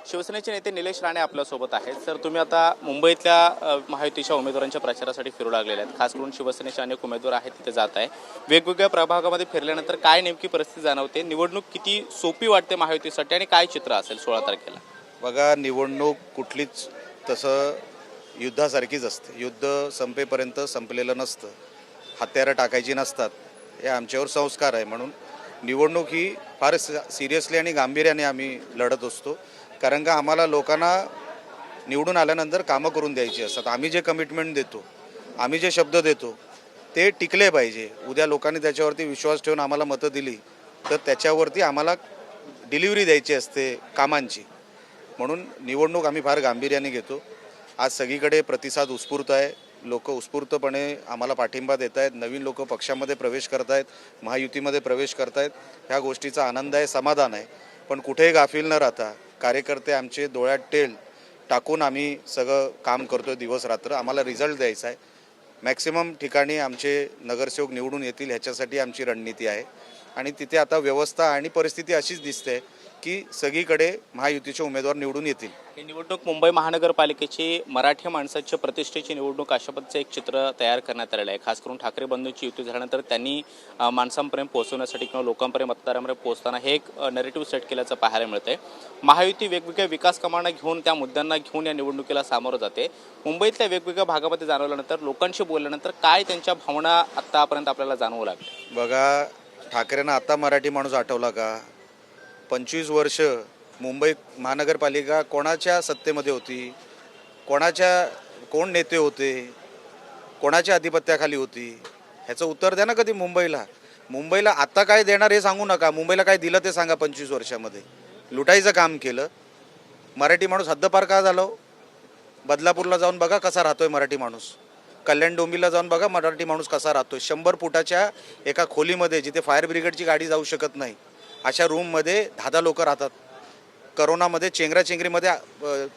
शिवसेनेचे नेते निलेश राणे आपल्यासोबत आहेत। सर, तुम्ही आता मुंबईतल्या महायुतीच्या उमेदवारांच्या प्रचारासाठी फिरू लागलेले आहेत। खास करून शिवसेनेचे अनेक उमेदवार आहेत, तिथे जात आहे। वेगवेगळ्या प्रभागामध्ये फिरल्यानंतर काय नेमकी परिस्थिती जाणवते? निवडणूक किती सोपी वाटते महायुतीसाठी आणि काय चित्र असेल 16 तारखेला? बघा, निवडणूक कुठलीच तसं युद्धासारखीच असते। युद्ध संपेपर्यंत संपलेलं नसतं, हत्यारं टाकायची नसतात, हे आमच्यावर संस्कार आहे। म्हणून निवडणूक ही फार सिरियसली आणि गांभीर्याने आम्ही लढत असतो, कारण का आम्हाला लोकांना निवडून आल्यानंतर कामं करून द्यायची असतात। आम्ही जे कमिटमेंट देतो, आम्ही जे शब्द देतो ते टिकले पाहिजे। उद्या लोकांनी त्याच्यावरती विश्वास ठेवून आम्हाला मतं दिली तर त्याच्यावरती आम्हाला डिलिव्हरी द्यायची असते कामांची। म्हणून निवडणूक आम्ही फार गांभीर्याने घेतो। आज सगळीकडे प्रतिसाद उत्स्फूर्त आहे, लोक उत्स्फूर्तपणे आम्हाला पाठिंबा देत आहेत, नवीन लोक पक्षामध्ये प्रवेश करत आहेत, महायुतीमध्ये प्रवेश करत आहेत। ह्या गोष्टीचा आनंद आहे, समाधान आहे। पण कुठेही गाफील न राहता कार्यकर्ते आमचे डोळ्यात तेल टाकून आम्ही सगळं काम करतो आहे, दिवस रात्र। आम्हाला रिझल्ट द्यायचा आहे। मॅक्सिमम ठिकाणी आमचे नगरसेवक निवडून येतील ह्याच्यासाठी आमची रणनीती आहे। आणि तिथे आता व्यवस्था आणि परिस्थिती अशीच दिसते की सगळीकडे महायुतीचे उमेदवार निवडून येतील। ही निवडणूक मुंबई महानगरपालिकेची मराठी माणसाच्या प्रतिष्ठेची निवडणूक अशा पद्धतीचं एक चित्र तयार करण्यात आलेलं आहे। खास करून ठाकरे बंधूंची युती झाल्यानंतर त्यांनी माणसांपर्यंत पोहोचवण्यासाठी किंवा लोकांपर्यंत मतदारांपर्यंत पोहोचताना हे एक नरेटिव्ह सेट केल्याचं पाहायला मिळतंय। महायुती वेगवेगळ्या विकास कामांना घेऊन, त्या मुद्द्यांना घेऊन या निवडणुकीला सामोरं जाते। मुंबईतल्या वेगवेगळ्या भागामध्ये जाणवल्यानंतर, लोकांशी बोलल्यानंतर काय त्यांच्या भावना आत्तापर्यंत आपल्याला जाणवू लागल्या? बघा, ठाकरेंना आता मराठी माणूस आठवला का? 25 वर्ष मुंबई महानगरपालिका कोणाच्या सत्तेमध्ये होती? कोण नेते होते? कोणाच्या अधिपत्याखाली होती? ह्याचं उत्तर द्या ना कधी मुंबईला आता काय देणार हे सांगू नका। मुंबईला काय दिलं ते सांगा। 25 वर्षामध्ये लुटायचं काम केलं। मराठी माणूस हद्दपार का झालो? बदलापूरला जाऊन बघा कसा राहतोय मराठी माणूस। कल्याण डोंबिवलीला जाऊन बघा मराठी माणूस कसा राहतोय। 100 फुटाच्या एका खोलीमध्ये जिथे फायर ब्रिगेडची गाडी जाऊ शकत नाही, अशा रूममध्ये 10 लोक राहतात। करोनामध्ये चेंगराचेंगरीमध्ये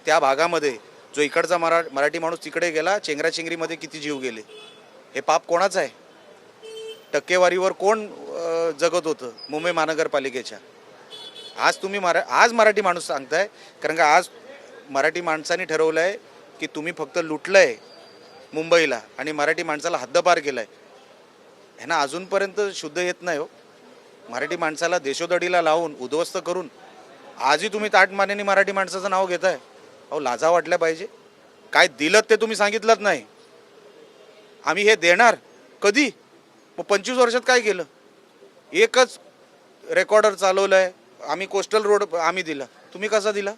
त्या भागामध्ये जो इकडचा मराठी माणूस तिकडे गेला, चेंगराचेंगरीमध्ये किती जीव गेले? हे पाप कोणाचं आहे? टक्केवारीवर कोण जगत होतं? मुंबई महानगरपालिकेच्या। आज तुम्ही आज मराठी माणूस सांगताय, कारण का आज मराठी माणसांनी ठरवलं आहे की तुम्ही फक्त लुटलं आहे मुंबईला आणि मराठी माणसाला हद्दपार केलं आहे। ह्यांना अजूनपर्यंत शुद्ध येत नाही हो। मराठी माणसाला देशोधडीला लावून उद्ध्वस्त करून आजही तुम्ही ताटमानेने मराठी माणसाचं नाव घेताय। अहो, लाजा वाटल्या पाहिजे। काय दिलं ते तुम्ही सांगितलंच नाही। आम्ही हे देणार कधी? मग 25 वर्षात काय केलं? एकच रेकॉर्डर चालवलं आहे। आम्ही कोस्टल रोड आम्ही दिला, तुम्ही कसा दिला?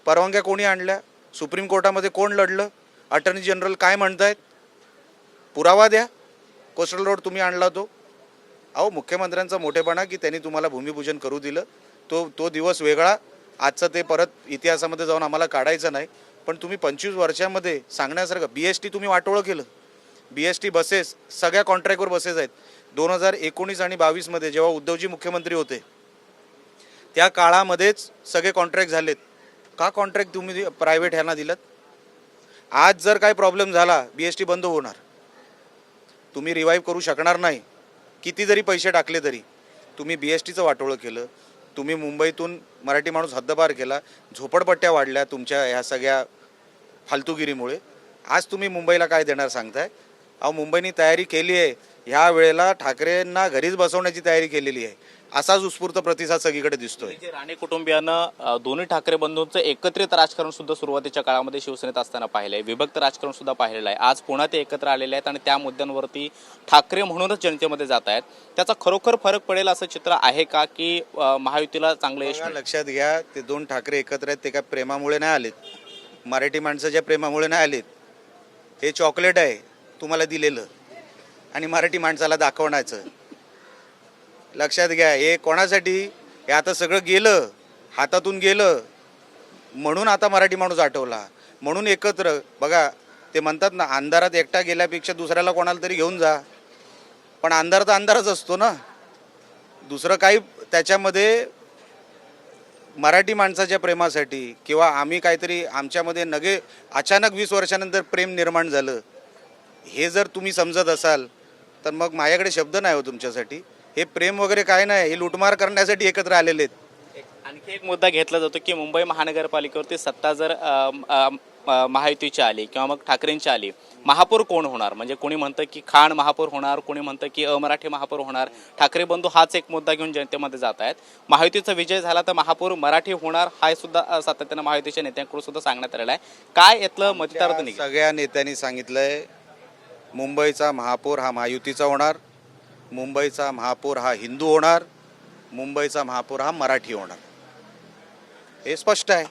परवानग्या कोणी आणल्या? सुप्रीम कोर्टामध्ये कोण लढलं? अटर्नी जनरल काय म्हणतायत? पुरावा द्या। कोस्टल रोड तुम्ही आणला तो। अहो, मुख्यमंत्र्यांचा मोठेपणा की त्यांनी तुम्हाला भूमिपूजन करू दिलं, तो दिवस वेगळा। आजचं ते परत इतिहासामध्ये जाऊन आम्हाला काढायचं नाही। पण तुम्ही 25 वर्षामध्ये सांगण्यासारखं BST तुम्ही वाटोळं केलं। BST बसेस सगळ्या कॉन्ट्रॅक्टवर बसेस आहेत। 2019 आणि 22मध्ये जेव्हा उद्धवजी मुख्यमंत्री होते त्या काळामध्येच सगळे कॉन्ट्रॅक्ट झालेत। का कॉन्ट्रॅक्ट तुम्ही प्रायव्हेट ह्यांना दिलं? आज जर काय प्रॉब्लेम झाला, BST बंद होणार। तुम्ही रिवाईव्ह करू शकणार नाही, किती जरी पैसे टाकले तरी। तुम्ही BSTचं वाटोळं केलं। तुम्ही मुंबईतून मराठी माणूस हद्दपार केला। झोपडपट्ट्या वाढल्या तुमच्या ह्या सगळ्या फालतुगिरीमुळे। आज तुम्ही मुंबईला काय देणार सांगताय? अहो, मुंबईने तयारी केली आहे। ह्या वेळेला ठाकरेंना घरीच बसवण्याची तयारी केलेली आहे। असाच उत्स्फूर्त प्रतिसाद सगळीकडे दिसतोय। राणे कुटुंबियांना दोन्ही ठाकरे बंधूंचं एकत्रित राजकारण सुद्धा सुरुवातीच्या काळामध्ये शिवसेनेत असताना पाहिलंय, विभक्त राजकारण सुद्धा पाहिलेलं आहे। आज पुन्हा ते एकत्र आलेले आहेत आणि त्या मुद्द्यांवरती ठाकरे म्हणूनच जनतेमध्ये जात आहेत। त्याचा खरोखर फरक पडेल असं चित्र आहे का, की महायुतीला चांगलं यश? लक्षात घ्या, ते दोन ठाकरे एकत्र आहेत ते काय प्रेमामुळे नाही आलेत, मराठी माणसाच्या प्रेमामुळे नाही आलेत। हे चॉकलेट आहे तुम्हाला दिलेलं आणि मराठी माणसाला दाखवण्याचं। लक्षात घ्या, हे कोणासाठी? हे आता सगळं गेलं, हातातून गेलं, म्हणून आता मराठी माणूस आठवला, म्हणून एकत्र। बघा, ते म्हणतात ना, अंधारात एकटा गेल्यापेक्षा दुसऱ्याला कोणाला तरी घेऊन जा। पण अंधार तर अंधारच असतो ना, दुसरं काही त्याच्यामध्ये। मराठी माणसाच्या प्रेमासाठी किंवा आम्ही काहीतरी आमच्यामध्ये अचानक 20 वर्षानंतर प्रेम निर्माण झालं, हे जर तुम्ही समजत असाल तर मग माझ्याकडे शब्द नाही हो तुमच्यासाठी। हे प्रेम वगैरे काय नाही, हे लुटमार करण्यासाठी एकत्र आलेले आहेत। आणखी एक मुद्दा घेतला जातो की मुंबई महानगरपालिकेवरती सत्ता जर महायुतीची आली किंवा मग ठाकरेंची आली, महापौर कोण होणार? म्हणजे कोणी म्हणतं की खान महापौर होणार, कोणी म्हणतं की अमराठी महापौर होणार. ठाकरे बंधू हाच एक मुद्दा घेऊन जनतेमध्ये जात आहेत. महायुतीचा विजय झाला तर महापौर मराठी होणार, हा सुद्धा सातत्यानं महायुतीच्या नेत्यांकडून सुद्धा सांगण्यात आलेला आहे. काय यातलं मतितार्थ निघेल? सगळ्या नेत्यांनी सांगितलंय मुंबईचा महापौर हा महायुतीचा होणार, मुंबईचा महापौर हा हिंदू होणार, मुंबईचा महापौर हा मराठी होणार. हे स्पष्ट आहे.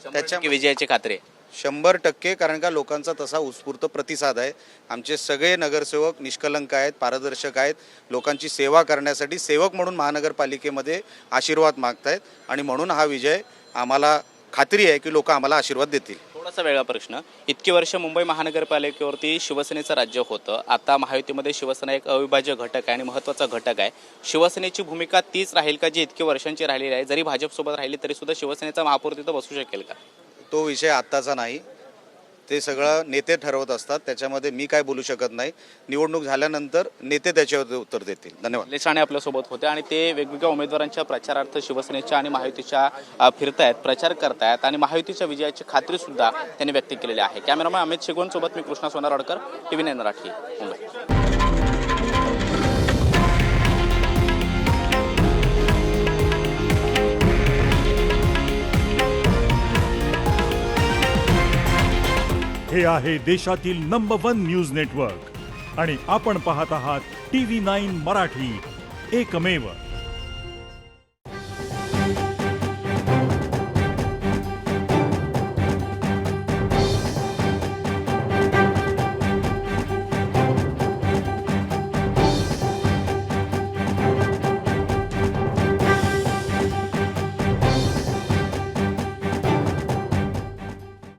100% विजयाची खात्री आहे. 100%, कारण का लोकांचा तसा उत्स्फूर्त प्रतिसाद आहे. आमचे सगळे नगरसेवक निष्कलंक आहेत, पारदर्शक आहेत, लोकांची सेवा करण्यासाठी सेवक म्हणून महानगरपालिकेमध्ये आशीर्वाद मागतायत आणि म्हणून हा विजय आम्हाला खात्री आहे की लोक आम्हाला आशीर्वाद देतील. थोडासा वेगळा प्रश्न. इतकी वर्ष मुंबई महानगरपालिकेवरती शिवसेनेचं राज्य होतं. आता महायुतीमध्ये शिवसेना एक अविभाज्य घटक आहे आणि महत्त्वाचा घटक आहे. शिवसेनेची भूमिका तीच राहील का जी इतकी वर्षांची राहिलेली आहे? जरी भाजपसोबत राहिली तरी सुद्धा शिवसेनेचा महापौर तिथं बसू शकेल का? तो विषय आत्ताचा नाही. ते सगळं नेते ठरवत असतात. त्याच्यामध्ये मी काय बोलू शकत नाही. निवडणूक झाल्यानंतर नेते त्याच्यावर उत्तर देतील. धन्यवाद. लेसाणे आपल्यासोबत होते आणि ते वेगवेगळ्या उमेदवारांच्या प्रचारार्थ शिवसेनेच्या आणि महायुतीच्या फिरतायत, प्रचार करतायत आणि महायुतीच्या विजयाची खात्री सुद्धा त्यांनी व्यक्त केलेली आहे. कॅमेरामॅन अमित शिगवण सोबत मी कृष्णा सोनारवाडकर, TV9 मराठी, मुंबई. हे आहे देशातील नंबर 1 न्यूज नेटवर्क आणि आपण पाहत आहात TV9 मराठी, एकमेव.